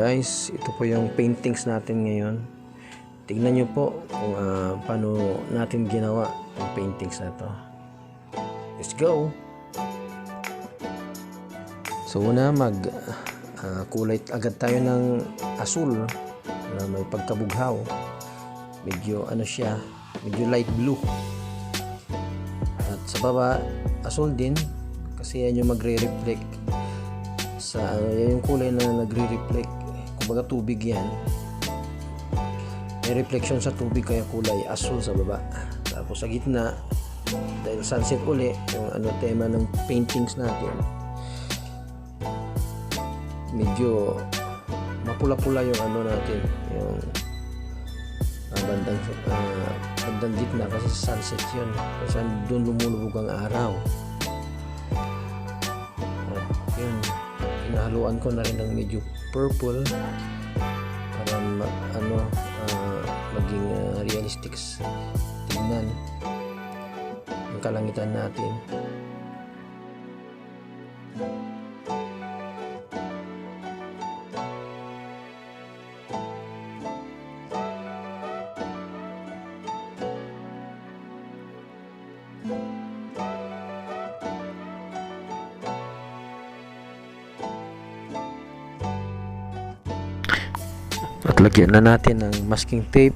guys, ito po yung paintings natin ngayon. Tingnan nyo po kung paano natin ginawa yung paintings na to. Let's go! So una kulay agad tayo ng asul na may pagkabughaw. Medyo siya, medyo light blue. At sa baba, asul din kasi yan yung magre-reflect sa yung kulay na nagre-reflect. Kumbaga tubig yan. May reflection sa tubig kaya kulay asul sa baba. Tapos sa gitna, dahil sunset uli, yung tema ng paintings natin, medyo mapula-pula yung natin, yung bandang gitna kasi sunset yun. Kasi doon lumulubog ang araw. At yun, inahaluan ko na rin ng medyo purple para maging realistic tingnan ang kalangitan natin. At lagyan na natin ng masking tape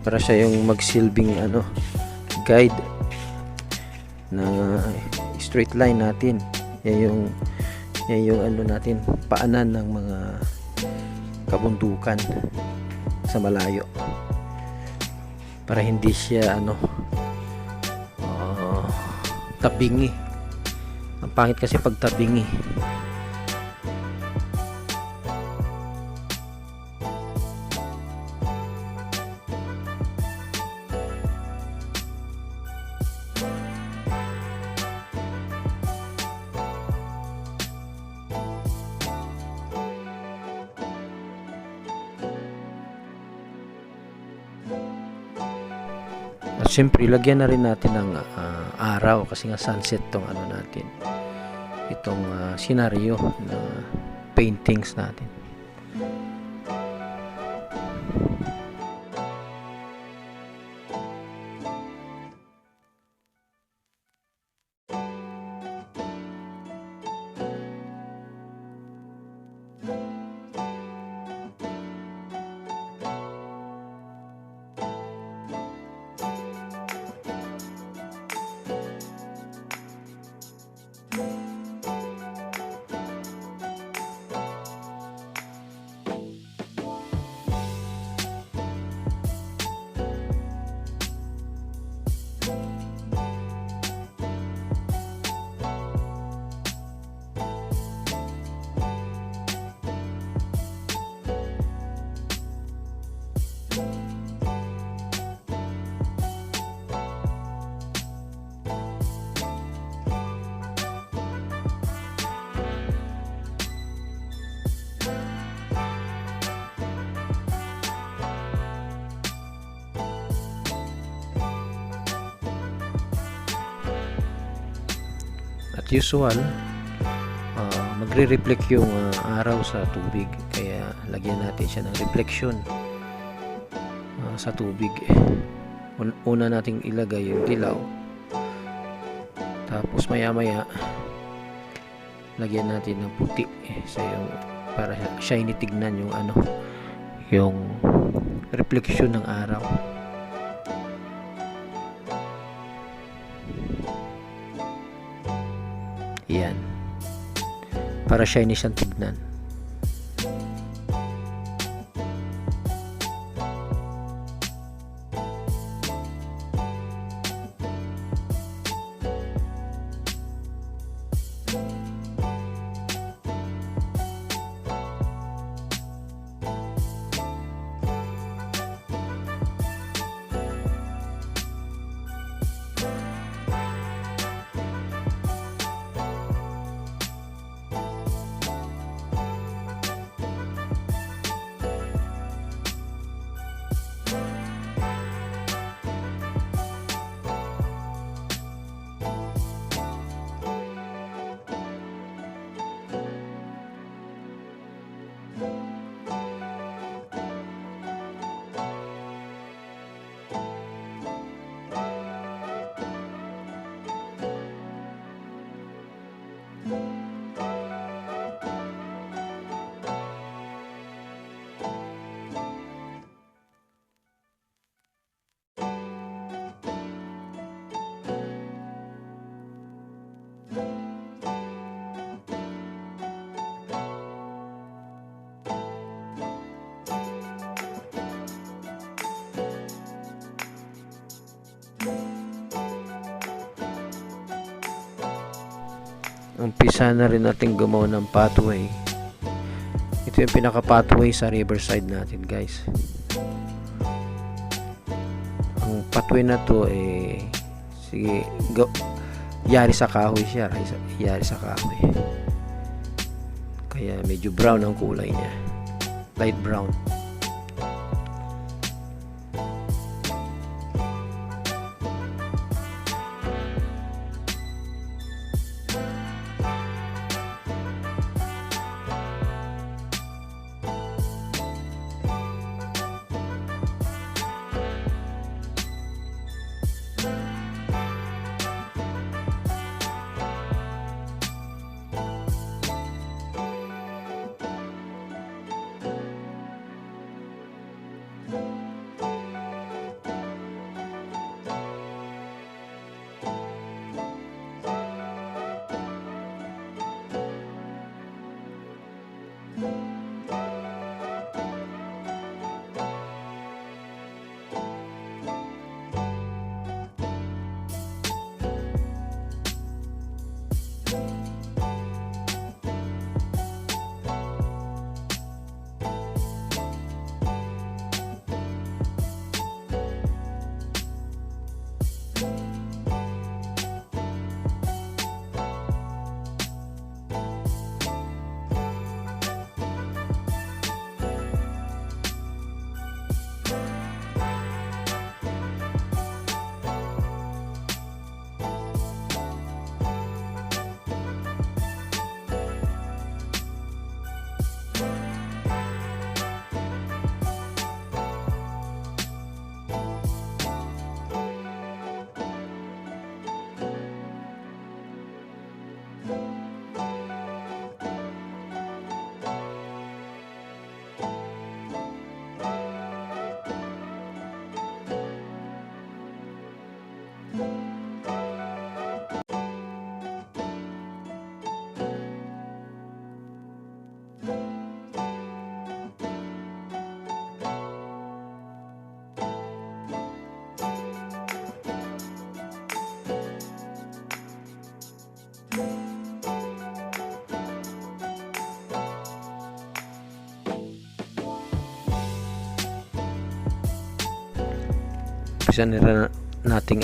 para siya yung magsilbing guide na straight line natin. Yan yung natin, paanan ng mga kabundukan sa malayo para hindi siya tabingi. Ang pangit kasi pag tabingi. At syempre, lagyan na rin natin ng araw kasi nga sunset tong natin. Itong senaryo na paintings natin. At usual, magre-reflect yung araw sa tubig, kaya lagyan natin siya ng reflection sa tubig. Una nating ilagay yung dilaw, tapos maya maya lagyan natin ng puti sa yung para shiny tignan yung yung reflection ng araw. Yan, para shiny siyang tignan. umpisa na rin natin gumawa ng pathway. Ito yung pinaka pathway sa riverside natin, guys. Ang pathway na to sige, yari sa kahoy siya, yari sa kahoy, kaya medyo brown ang kulay niya, light brown. Umpisa na nating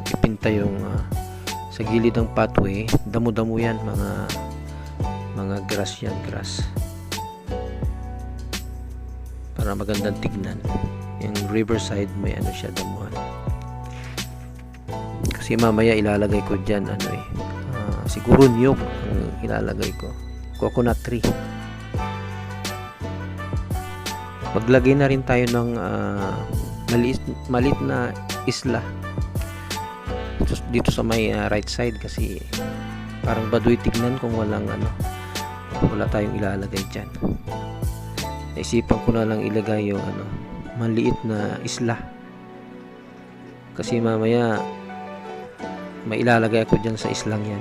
ipinta yung sa gilid ng pathway. Damo-damo yan, mga grass yan, grass, para magandang tignan. Yung riverside may siya, damuhan. Kasi mamaya ilalagay ko dyan siguro niyog ang ilalagay ko, coconut tree. Maglagay na rin tayo ng maliit na isla dito sa may right side, kasi parang baduy tignan kung wala tayong ilalagay dyan. Naisipan ko na lang ilagay yung maliit na isla, kasi mamaya may ilalagay ako dyan sa islang yan.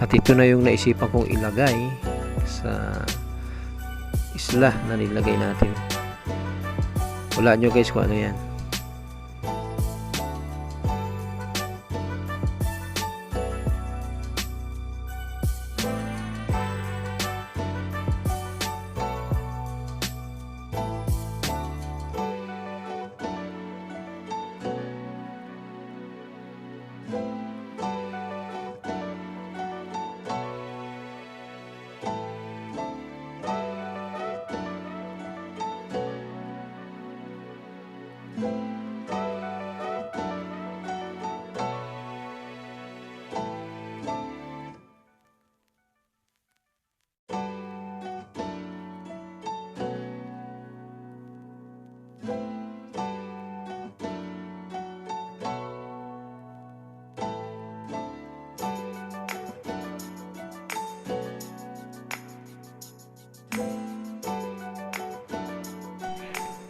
At ito na yung naisipan kong ilagay sa isla na nilagay natin. Wala nyo guys kung ano yan.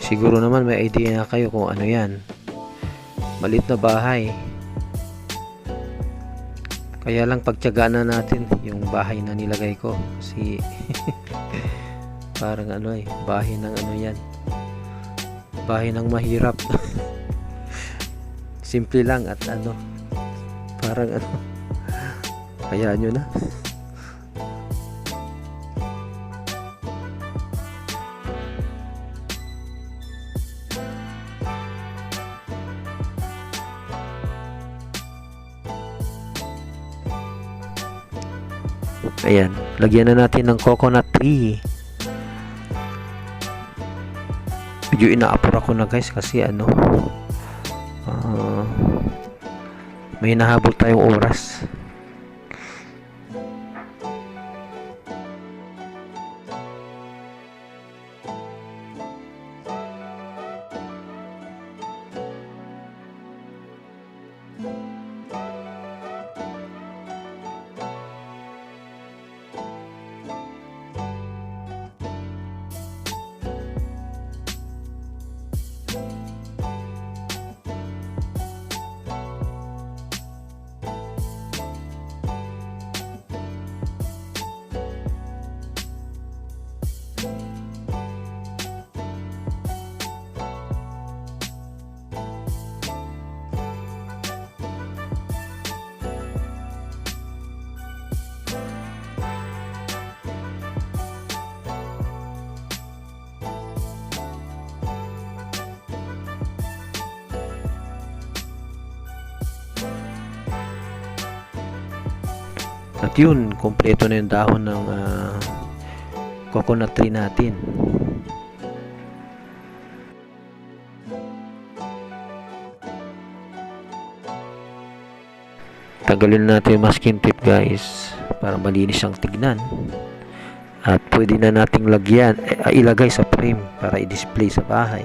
Siguro naman may idea na kayo kung ano yan. Maliit na bahay. Kaya lang pagtiyagaan na natin yung bahay na nilagay ko. Kasi parang ano bahay ng ano yan. Bahay ng mahirap. Simple lang at ano. Parang ano. Kaya nyo na. Ayan, lagyan na natin ng coconut tree. Medyo inaapura ko na guys kasi ano may nahabol tayong oras. At yun, kompleto na yung dahon ng coconut tree natin. Tagalin natin yung masking tape guys para malinis ang tignan. At pwede na nating lagyan, ilagay sa frame para i-display sa bahay.